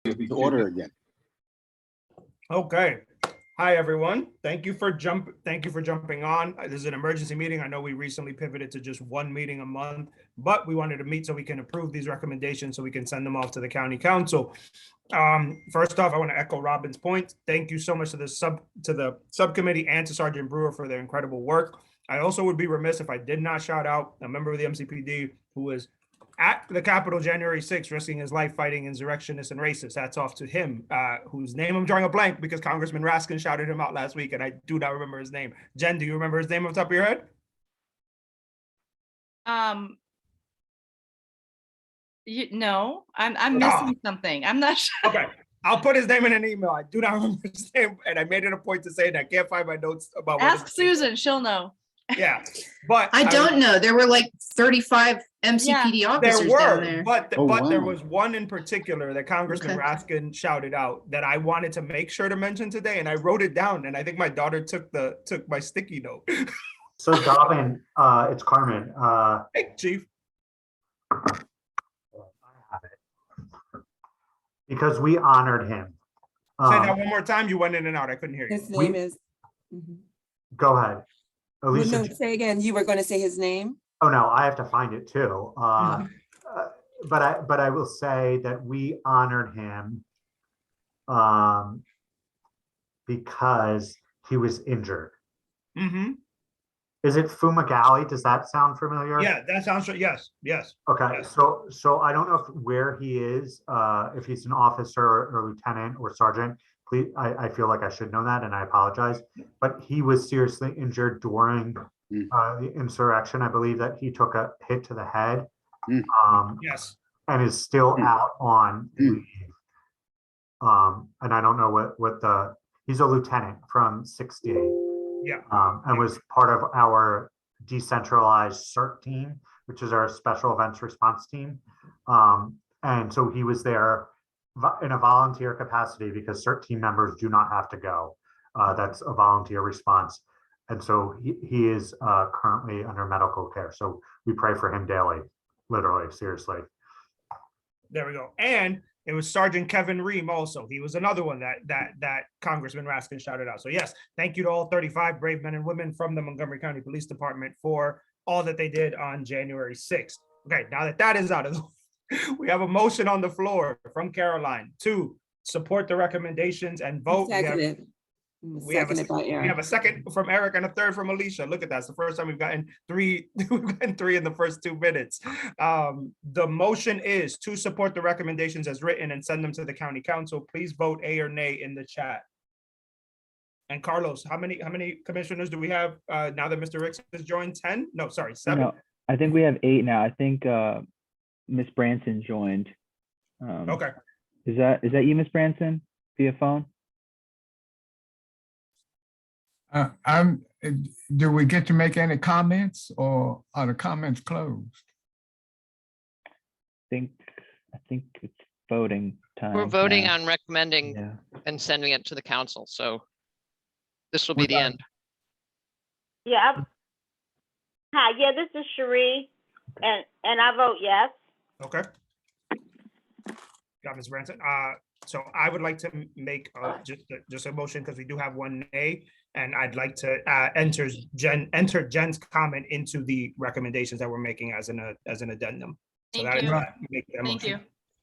to order again. Okay. Hi, everyone. Thank you for jumping on. This is an emergency meeting. I know we recently pivoted to just one meeting a month, but we wanted to meet so we can approve these recommendations so we can send them off to the county council. First off, I want to echo Robin's point. Thank you so much to the subcommittee and to Sergeant Brewer for their incredible work. I also would be remiss if I did not shout out a member of the MCPD who was at the Capitol January 6th, risking his life fighting insurrectionists and racists. Hats off to him, whose name I'm drawing a blank because Congressman Raskin shouted him out last week and I do not remember his name. Jen, do you remember his name off the top of your head? No, I'm missing something. I'm not sure. Okay, I'll put his name in an email. I do not remember his name, and I made it a point to say it. I can't find my notes about. Ask Susan; she'll know. Yeah, but I don't know. There were like 35 MCPD officers down there. But wow. there was one in particular that Congressman Raskin shouted out that I wanted to make sure to mention today, and I wrote it down. And I think my daughter took my sticky note. So Dobbin, it's Carmen. Hey, Chief. I have it. Because we honored him. Say that one more time. You went in and out. I couldn't hear you. His name is. Go ahead. Well, Alicia. no, say again. You were going to say his name. Oh no, I have to find it too. But I will say that we honored him because he was injured. Mm-hmm. Is it Fumagalli? Does that sound familiar? Yeah, that sounds right. Yes. Okay, Yes. so I don't know where he is, if he's an officer or lieutenant or sergeant. Please, I feel like I should know that, and I apologize. But he was seriously injured during the insurrection. I believe that he took a hit to the head, Yes. and is still out on leave. And I don't know what he's a lieutenant from 60. Yeah. And was part of our decentralized CERT team, which is our special events response team. And so he was there in a volunteer capacity because CERT team members do not have to go. That's a volunteer response. And so he is currently under medical care. So we pray for him daily, literally, seriously. There we go. And it was Sergeant Kevin Ream also. He was another one that Congressman Raskin shouted out. So yes, thank you to all 35 brave men and women from the Montgomery County Police Department for all that they did on January 6th. Okay, now that is out of the way, we have a motion on the floor from Caroline to support the recommendations and vote. We have a second from Eric and a third from Alicia. Look at that. It's the first time we've gotten three in the first 2 minutes. The motion is to support the recommendations as written and send them to the county council. Please vote A or nay in the chat. And Carlos, how many commissioners do we have now that Mr. Ricks has joined? 10? No, sorry, 7. No, I think we have 8 now. I think Miss Branson joined. Okay. Is that you, Miss Branson, via phone? Do we get to make any comments, or are the comments closed? I think it's voting time. We're voting now. on recommending and sending it to the council, so this will be the end. Yeah. Hi, yeah, this is Cherie, and I vote yes. Okay. Got Ms. Branson. So I would like to make just a motion because we do have one nay, and I'd like to enter Jen's comment into the recommendations that we're making as an addendum. So Thank you. make that Thank motion. you.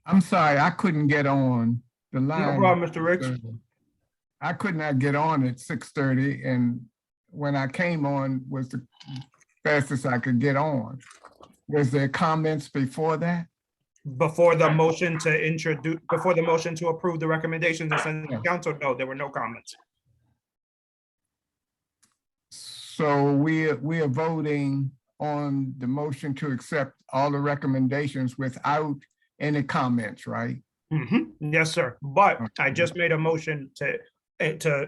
I'm sorry, I couldn't get on the line. No problem, Mr. Ricks. I could not get on at 6:30, and when I came on was the fastest I could get on. Was there comments before that? Before the motion to approve the recommendations and send to the council, no, there were no comments. So we are voting on the motion to accept all the recommendations without any comments, right? Mm-hmm. Yes, sir. But I just made a motion to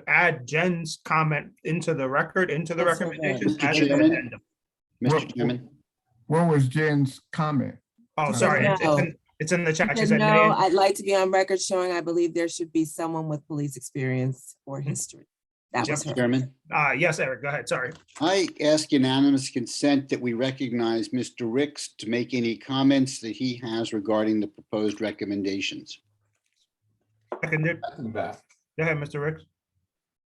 add Jen's comment into the record, into the recommendations. Mr. as an Chairman? addendum. Mr. Chairman, What was Jen's comment? Oh, sorry. No. It's in the chat. She Said, said, no, nay. I'd like to be on record showing I believe there should be someone with police experience or history. That was Mr. her. Chairman, Yes, Eric, go ahead. Sorry. I ask unanimous consent that we recognize Mr. Ricks to make any comments that he has regarding the proposed recommendations. seconded. Second that. Go ahead, Mr. Ricks.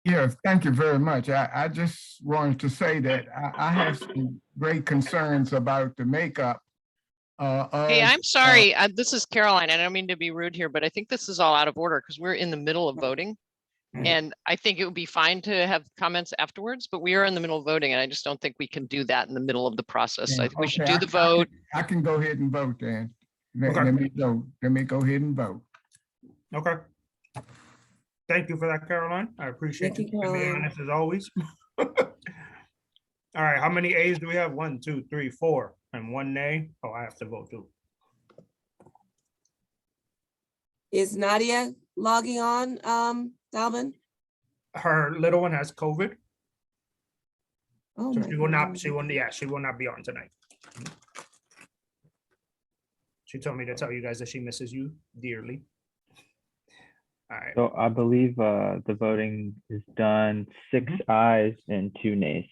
Yes, thank you very much. I just wanted to say that I have some great concerns about the makeup. Hey, of, I'm sorry. This is Caroline. I don't mean to be rude here, but I think this is all out of order because we're in the middle of voting. And I think it would be fine to have comments afterwards, but we are in the middle of voting and I just don't think we can do that in the middle of the process. I think we should Okay, do the vote. I can go ahead and vote then. Okay. Let me go ahead and vote. Okay. Thank you for that, Caroline. I appreciate Thank you you, being Caroline. honest as always. All right, how many A's do we have? 1, 2, 3, 4, and 1 nay. Oh, I have to vote too. Is Nadia logging on, Dalvin? Her little one has COVID, Oh, so my she will not, goodness. she will not be on tonight. She told me to tell you guys that she misses you dearly. All right, So I believe the voting is done, 6 ayes and 2 nays.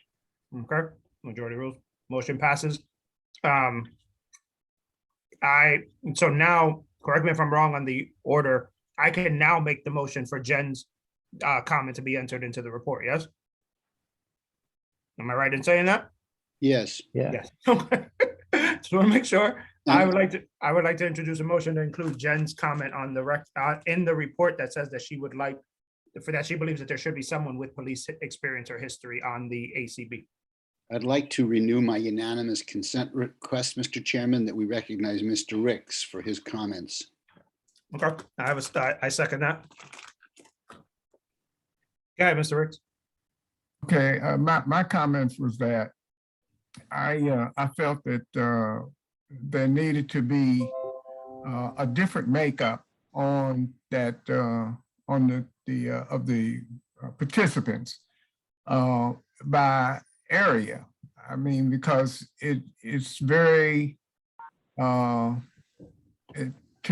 okay, majority rules, motion passes. So now, correct me if I'm wrong on the order, I can now make the motion for Jen's comment to be entered into the report, yes? Am I right in saying that? Yes. Yeah. Yes. Okay. Just want to make sure. I would like to introduce a motion to include Jen's comment on the in the report that says that she would like, for that she believes that there should be someone with police experience or history on the ACB. I'd like to renew my unanimous consent request, Mr. Chairman, that we recognize Mr. Ricks for his comments. Okay, I second that. Go ahead, Mr. Ricks. Okay, my comments was that I felt that there needed to be a different makeup on that on the participants by area. I mean, because it's very to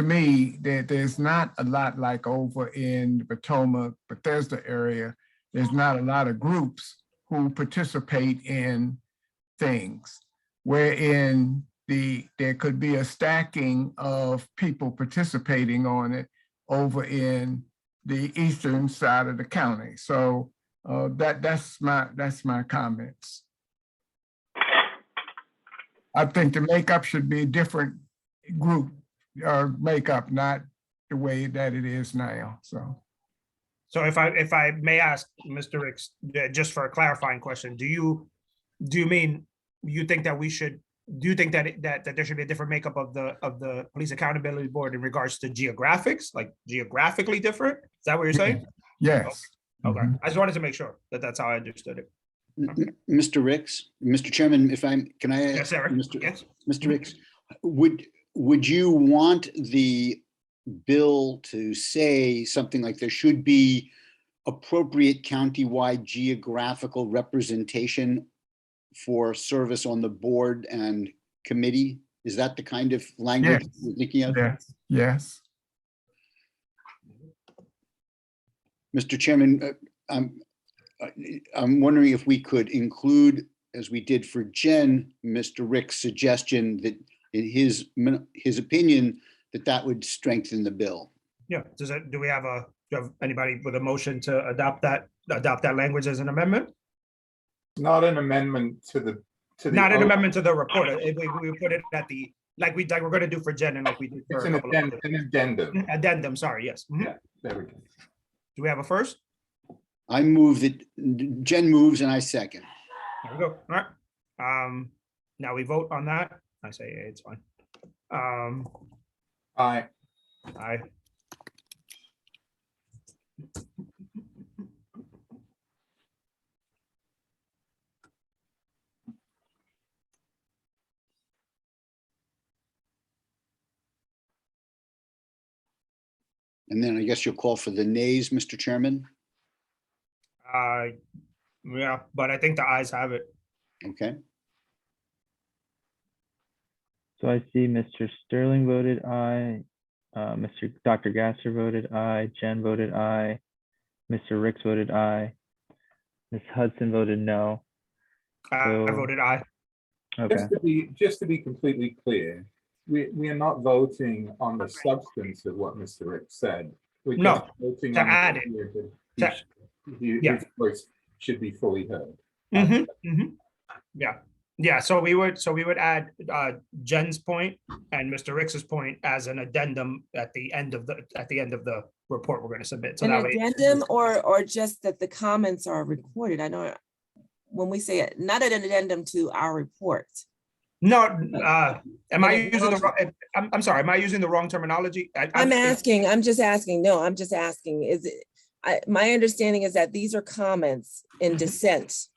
me there's not a lot like over in the Potomac, Bethesda area. There's not a lot of groups who participate in things, wherein there could be a stacking of people participating on it over in the eastern side of the county. So that's my comments. I think the makeup should be a different group makeup, not the way that it is now. So if I may ask, Mr. Ricks, just for a clarifying question, do you mean you think that we should? Do you think that that there should be a different makeup of the Police Accountability Board in regards to geographics, like geographically different? Is that what you're saying? Yes. Okay, Mhm. I just wanted to make sure that that's how I understood it. Mr. Ricks, Mr. Chairman, can I? Yes, Eric. Mr. Yes. Mr. Ricks, would you want the bill to say something like there should be appropriate countywide geographical representation for service on the board and committee? Is that the kind of language Yes. you're thinking of? Yes. Yes. Mr. Chairman, I'm wondering if we could include, as we did for Jen, Mr. Rick's suggestion that in his opinion, that would strengthen the bill. Yeah. Do we have anybody with a motion to adopt that language as an amendment? Not an amendment to the. Not an amendment to the report. We put it at the, like we're going to do for Jen and like we did for It's a an couple of others. addendum. Addendum, sorry, yes. Mhm. Yeah, there we go. Do we have a first? I move that, Jen moves and I second. There we go. All right. Now we vote on that. I say it's fine. Aye. Aye. And then I guess you'll call for the nays, Mr. Chairman. Yeah, but I think the ayes have it. Okay. So I see Mr. Sterling voted aye, Dr. Gasser voted aye, Jen voted aye, Mr. Ricks voted aye, Ms. Hudson voted no. I So- voted aye. Okay, Just to be completely clear, we are not voting on the substance of what Mr. Rick said. we're No, just voting to on the add it. idea that To- yeah. his voice should be fully heard. Mhm, mhm. Yeah, yeah, so we would add Jen's point and Mr. Ricks's point as an addendum at the end of the report we're gonna submit, so An that way. addendum or just that the comments are recorded? I know, when we say it, not an addendum to our report. No, am I An using the acknowledgement. wrong, I'm sorry, am I using the wrong terminology? I'm just asking, no, I'm just asking, is it, my understanding is that these are comments in dissent,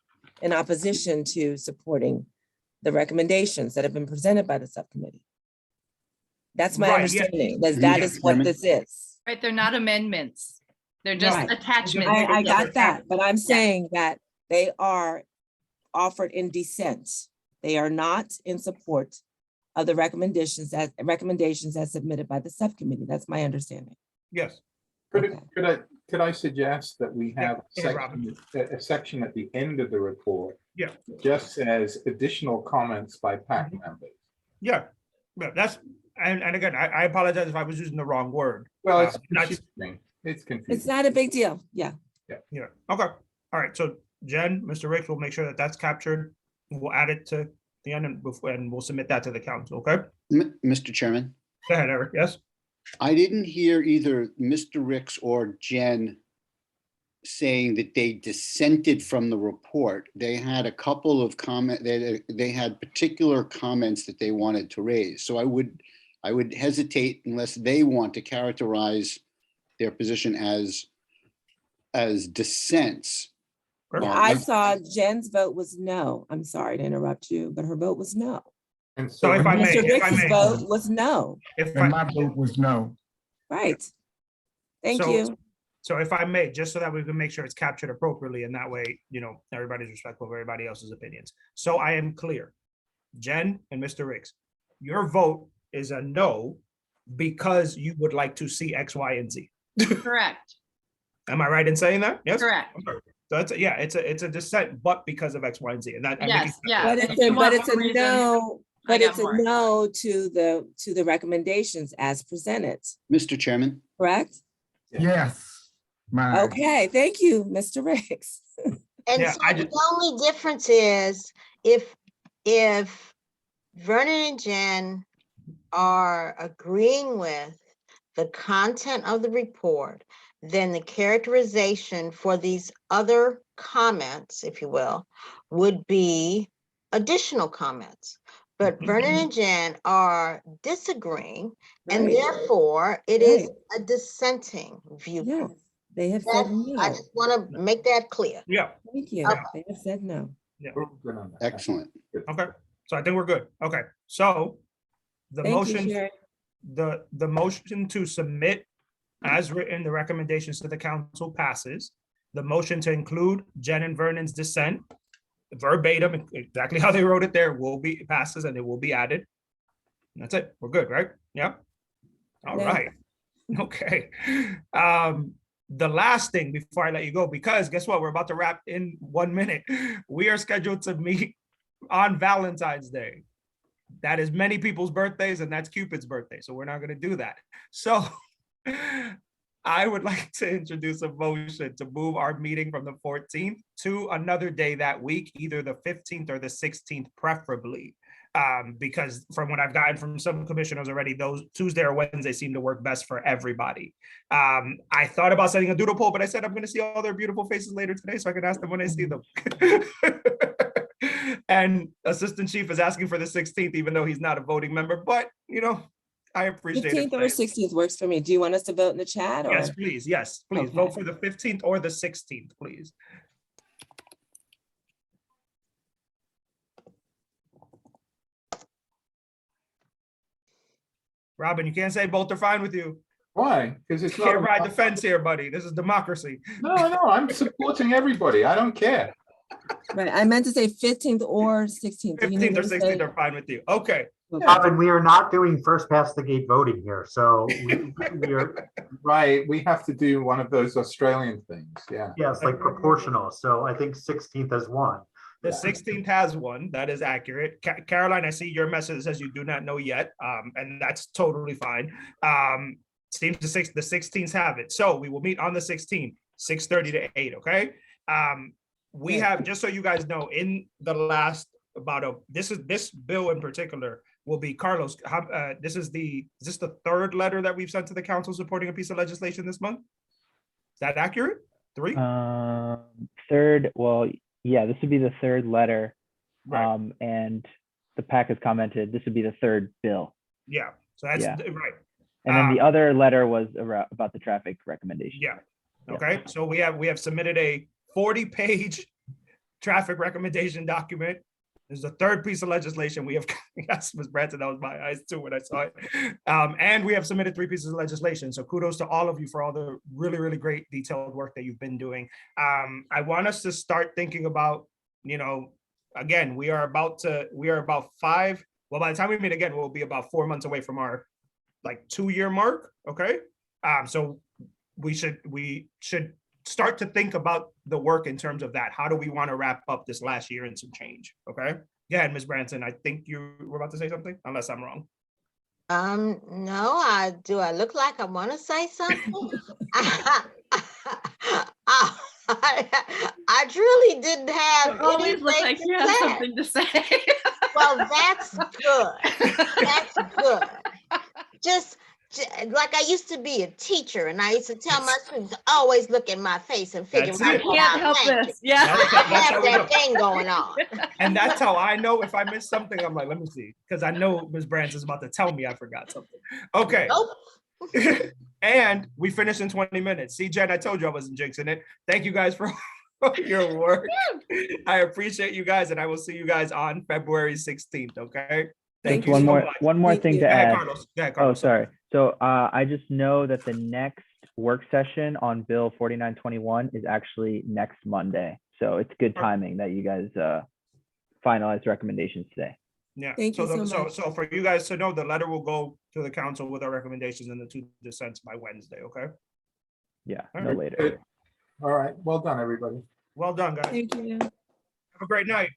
in opposition to supporting the recommendations that have been presented by the subcommittee. That's my Right, yeah. understanding, that Yes, is what Chairman. this is. Right, they're not amendments. They're just Right. attachments. I got that, but I'm Yeah. saying that they are offered in dissent. They are not in support of the recommendations as submitted by the subcommittee. That's my understanding. Yes, Could I suggest that we have Yeah, Robin. a section at the end of the report? Yeah. Just says additional comments by PAC members. yeah, that's, and again, I apologize if I was using the wrong word. Well, it's That's- confusing. It's It's confusing. not a big deal. Yeah. Yeah, okay, all right, so Jen, Mr. Ricks will make sure that that's captured. We'll add it to the end and we'll submit that to the council, okay? Mr. Chairman, Go ahead, Eric, yes? I didn't hear either Mr. Ricks or Jen saying that they dissented from the report. They had a couple of they had particular comments that they wanted to raise. So I would hesitate unless they want to characterize their position as dissents. Perfect. Well, I saw Jen's vote was no. I'm sorry to interrupt you, but her vote was no. And So if I may, Mr. Rick's vote was no. If And my I, vote was no. Right. Thank So- you. so if I may, just so that we can make sure it's captured appropriately, and that way, everybody's respectful of everybody else's opinions. So I am clear. Jen and Mr. Ricks, your vote is a no because you would like to see X, Y, and Z. Correct, Am I right in saying that? Yes? correct. Okay. So it's a dissent, but because of X, Y, and Z, and that. I'm making Yes, sure yeah. But if it's you a, want but it's more a reasons, no, I but got it's a more. no to the recommendations as presented, Mr. Chairman, correct? Yes. My, Okay, thank you, Mr. Ricks. And Yeah, so I the just- only difference is if Vernon and Jen are agreeing with the content of the report, then the characterization for these other comments, if you will, would be additional comments. But Mhm. Vernon and Jen are disagreeing, and Right. therefore it is Right. a dissenting Yes, viewpoint. they have said That's- I no. just want to make that clear. Yeah, Thank you. Okay. They have said no. We're good on that. excellent. okay. So I think we're good. Okay, so the Thank you, motion, Sharon. the motion to submit as written, the recommendations to the council passes. The motion to include Jen and Vernon's dissent, verbatim, exactly how they wrote it there, will be passes and it will be added. And that's it. We're good, right? Yeah. All Yeah. right. Okay. The last thing before I let you go, because guess what? We're about to wrap in 1 minute. We are scheduled to meet on Valentine's Day. That is many people's birthdays and that's Cupid's birthday. So we're not going to do that. So I would like to introduce a motion to move our meeting from the 14th to another day that week, either the 15th or the 16th preferably. Because from what I've gotten from some commissioners already, those Tuesday or Wednesday seem to work best for everybody. I thought about setting a doodle poll, but I said I'm going to see all their beautiful faces later today, so I can ask them when I see them. And Assistant Chief is asking for the 16th, even though he's not a voting member, but I appreciate it. 15th or 16th works for me. Do you want us to vote in the chat or? Yes, please. Yes, please vote Okay. for the 15th or the 16th, please. Robin, you can't say both are fine with you. Why? Because it's You not. can't ride the fence here, buddy. This is democracy. No, I'm supporting everybody. I don't care. Right, I meant to say 15th or 16th. Do you need 15th or me to 16th say- are fine with you. Okay. Okay. Robin, we are not doing first past the gate voting here, so we are, Right, we have to do one of those Australian things, yeah. yes, like proportional, so I think 16th as one. The 16th has one. That is accurate. Caroline, I see your message says you do not know yet, and that's totally fine. Seems the 16th have it. So we will meet on the 16th, 6:30 to 8, okay? We have, just so you guys know, in the last this bill in particular will be, Carlos, is this the third letter that we've sent to the council supporting a piece of legislation this month? Is that accurate? 3? Third, well, yeah, this would be the third letter. Right. And the PAC has commented, this would be the third bill. Yeah, so that's Yeah. right. And then the other letter was about the traffic recommendation. Yeah. Okay, so we have submitted a 40-page traffic recommendation document. There's the third piece of legislation we have. Yes, Ms. Branson, that was my eyes too when I saw it. And we have submitted 3 pieces of legislation. So kudos to all of you for all the really, really great detailed work that you've been doing. I want us to start thinking about, again, we are about 5. Well, by the time we meet again, we'll be about 4 months away from our 2-year mark. Okay. So we should start to think about the work in terms of that. How do we want to wrap up this last year and some change? Okay. Yeah, Ms. Branson, I think you were about to say something, unless I'm wrong. No, do I look like I want to say something? I truly didn't have You always look anything like to you have say. something to say. Well, that's good. That's good. Just like I used to be a teacher, and I used to tell my students, always look in my face and figure That's out it. what Can't I'm help thinking. this. Yeah. I That's have how we that do. thing going on. And that's how I know if I missed something. I'm like, let me see, because I know Ms. Branson's about to tell me I forgot something. Okay. Nope. And we finished in 20 minutes. See, Jen, I told you I wasn't jinxing it. Thank you guys for your work. I appreciate you guys, and I will see you guys on February 16th. Okay. Thank you One so more, much. one more Thank thing you. to Go ahead, add. Carlos. Go ahead, Oh, Carlos. sorry. So I just know that the next work session on Bill 4921 is actually next Monday. So it's good timing that you guys finalize recommendations today. Yeah. Thank you so much. So for you guys to know, the letter will go to the council with our recommendations and the 2 dissents by Wednesday. Okay. Yeah, All no right. later. Good. All right, well done, everybody. Well done, guys. Thank you. Have a great night.